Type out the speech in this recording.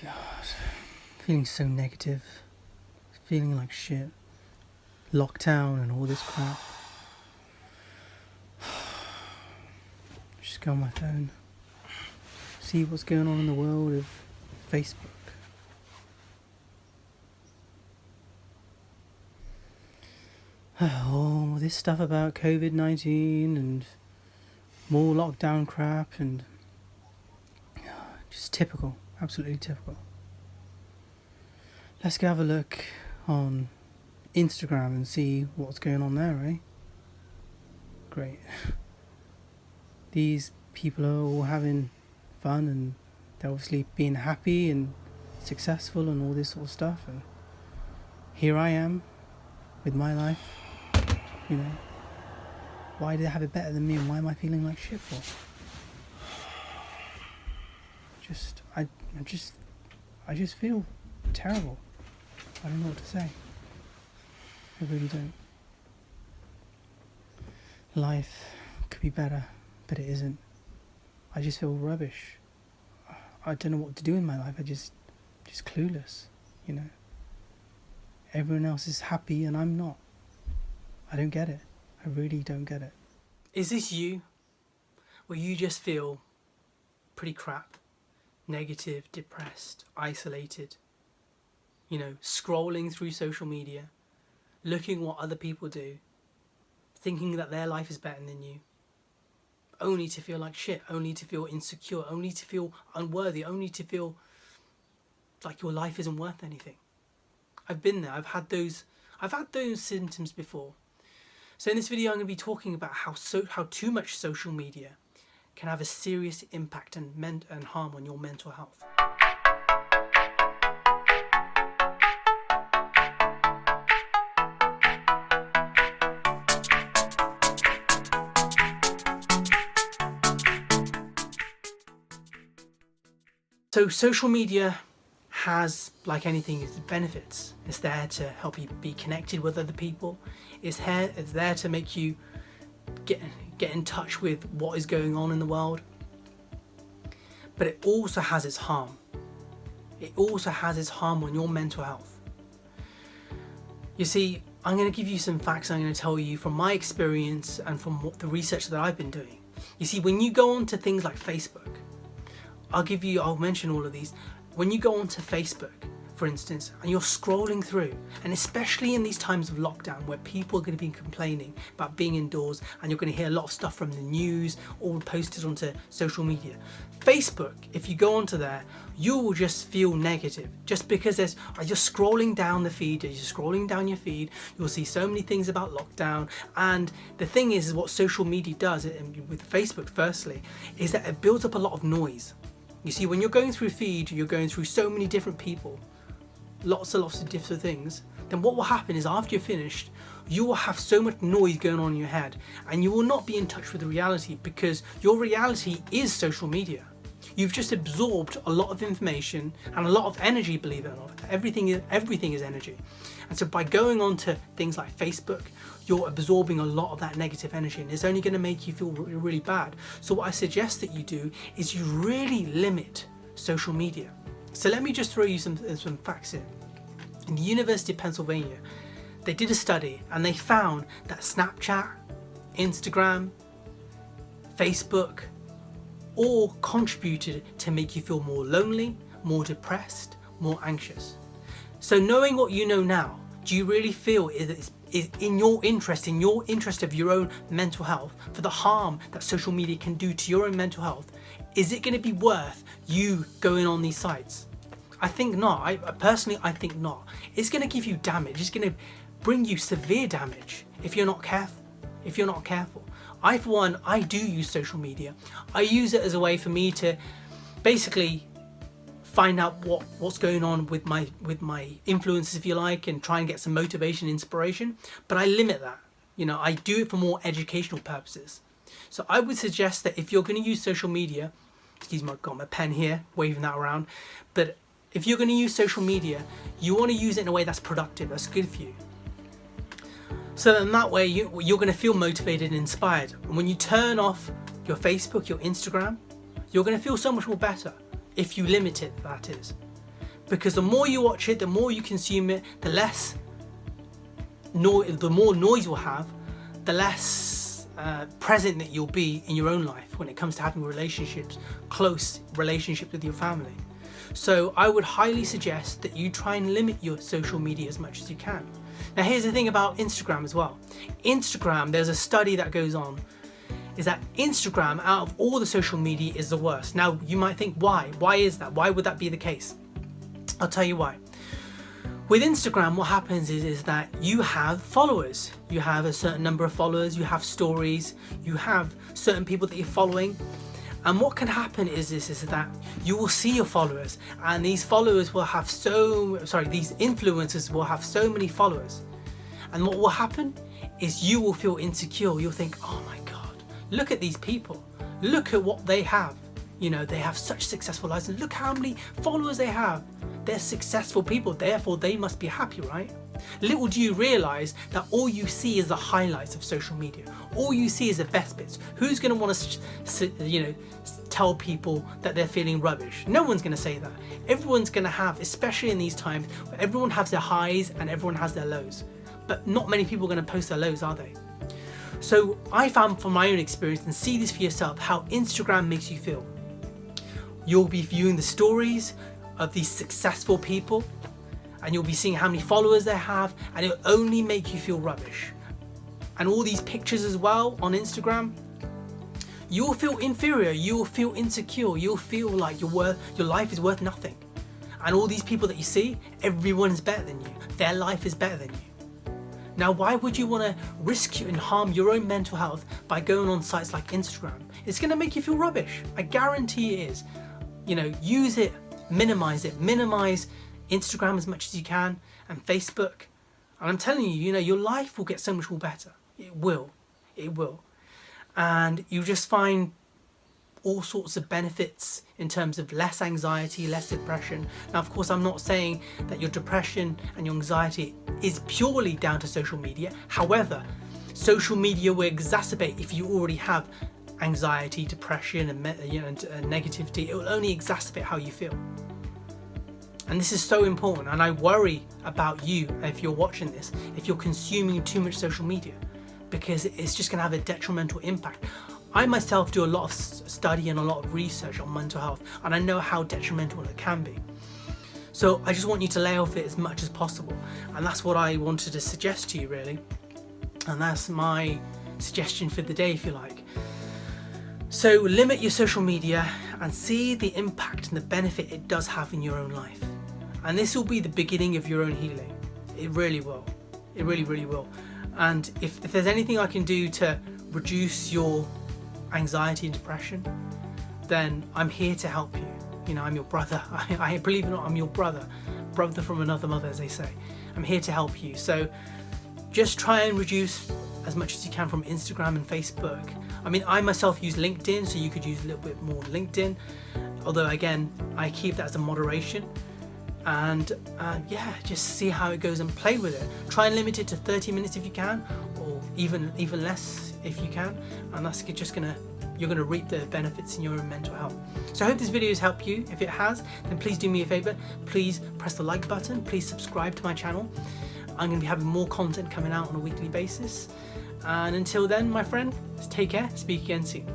God, feeling so negative, feeling like shit, lockdown and all this crap. Just go on my phone, see what's going on in the world of Facebook. Oh, this stuff about COVID-19 and more lockdown crap and just typical, absolutely typical. Let's go have a look on Instagram and see what's going on there, eh? Great. These people are all having fun and they're obviously being happy and successful and all this sort of stuff, and here I am with my life, you know. Why do they have it better than me, and why am I feeling like shit for? I just feel terrible. I don't know what to say. I really don't. Life could be better, but it isn't. I just feel rubbish. I don't know what to do in my life. I just clueless, you know. Everyone else is happy and I'm not. I don't get it. I really don't get it. Is this you? Where you just feel pretty crap, negative, depressed, isolated, you know, scrolling through social media, looking what other people do, thinking that their life is better than you, only to feel like shit, only to feel insecure, only to feel unworthy, only to feel like your life isn't worth anything. I've been there. I've had those symptoms before. So in this video, I'm going to be talking about how too much social media can have a serious impact and harm on your mental health. So social media has, like anything, its benefits. It's there to help you be connected with other people. It's there to make you get in touch with what is going on in the world. But it also has its harm. It also has its harm on your mental health. You see, I'm going to give you some facts. I'm going to tell you from my experience and from the research that I've been doing. You see, when you go on to things like Facebook, I'll mention all of these. When you go onto Facebook, for instance, and you're scrolling through, and especially in these times of lockdown where people are going to be complaining about being indoors, and you're going to hear a lot of stuff from the news all posted onto social media. Facebook, if you go onto there, you will just feel negative just because you're scrolling down the feed, you're scrolling down your feed, you'll see so many things about lockdown. And the thing is what social media does, with Facebook firstly, is that it builds up a lot of noise. You see, when you're going through feed, you're going through so many different people, lots and lots of different things, then what will happen is after you're finished, you will have so much noise going on in your head and you will not be in touch with the reality, because your reality is social media. You've just absorbed a lot of information and a lot of energy, believe it or not. Everything is energy. And so by going on to things like Facebook, you're absorbing a lot of that negative energy, and it's only going to make you feel really, really bad. So what I suggest that you do is you really limit social media. So let me just throw you some facts here. In the University of Pennsylvania, they did a study and they found that Snapchat, Instagram, Facebook all contributed to make you feel more lonely, more depressed, more anxious. So knowing what you know now, do you really feel is in your interest of your own mental health, for the harm that social media can do to your own mental health? Is it going to be worth you going on these sites? I think not. I personally think not. It's going to give you damage. It's going to bring you severe damage if you're not careful. I, for one, I do use social media. I use it as a way for me to basically find out what's going on with my influences, if you like, and try and get some motivation, inspiration. But I limit that. You know, I do it for more educational purposes. So I would suggest that if you're going to use social media, excuse me, I've got my pen here, waving that around, but if you're going to use social media, you want to use it in a way that's productive, that's good for you. So in that way, you're going to feel motivated and inspired. And when you turn off your Facebook, your Instagram, you're going to feel so much more better. If you limit it, that is. because the more you watch it, the more you consume it, the more noise you'll have, the less present that you'll be in your own life when it comes to having relationships, close relationships with your family. So I would highly suggest that you try and limit your social media as much as you can. Now here's the thing about Instagram as well. Instagram, there's a study that goes on, is that Instagram out of all the social media is the worst. Now you might think, why? Why is that? Why would that be the case? I'll tell you why. With Instagram, what happens is that you have followers. You have a certain number of followers, you have stories, you have certain people that you're following. And what can happen is that you will see your followers, and these followers will have these influencers will have so many followers. And what will happen is you will feel insecure. You'll think, oh my God, look at these people. Look at what they have. You know, they have such successful lives, and look how many followers they have. They're successful people, therefore they must be happy, right? Little do you realize that all you see is the highlights of social media. All you see is the best bits. Who's going to want to, tell people that they're feeling rubbish? No one's going to say that. Everyone's going to have, especially in these times, where everyone has their highs and everyone has their lows. But not many people are going to post their lows, are they? So I found from my own experience, and see this for yourself, how Instagram makes you feel. You'll be viewing the stories of these successful people, and you'll be seeing how many followers they have, and it'll only make you feel rubbish. And all these pictures as well on Instagram, you'll feel inferior, you'll feel insecure, you'll feel like your life is worth nothing. And all these people that you see, everyone's better than you. Their life is better than you. Now, why would you want to risk and harm your own mental health by going on sites like Instagram? It's going to make you feel rubbish. I guarantee it is. Use it, minimize Instagram as much as you can, and Facebook. And I'm telling you, your life will get so much more better. It will. And you just find all sorts of benefits in terms of less anxiety, less depression. Now, of course, I'm not saying that your depression and your anxiety is purely down to social media. However, social media will exacerbate if you already have anxiety, depression, and negativity. It will only exacerbate how you feel. And this is so important, and I worry about you if you're watching this, if you're consuming too much social media, because it's just going to have a detrimental impact. I myself do a lot of study and a lot of research on mental health, and I know how detrimental it can be. So I just want you to lay off it as much as possible, and that's what I wanted to suggest to you, really. And that's my suggestion for the day, if you like. So limit your social media and see the impact and the benefit it does have in your own life. And this will be the beginning of your own healing. It really will. It really, really will. And if there's anything I can do to reduce your anxiety and depression, then I'm here to help you. I'm your brother. I believe it or not, I'm your brother from another mother, as they say. I'm here to help you. So just try and reduce as much as you can from Instagram and Facebook. I myself use LinkedIn, so you could use a little bit more LinkedIn. Although again, I keep that as a moderation. And just see how it goes and play with it. Try and limit it to 30 minutes if you can, or even less if you can. And that's just you're gonna reap the benefits in your own mental health. So I hope this video has helped you. If it has, then please do me a favor. Please press the like button. Please subscribe to my channel. I'm going to be having more content coming out on a weekly basis. And until then, my friend, take care. Speak again soon.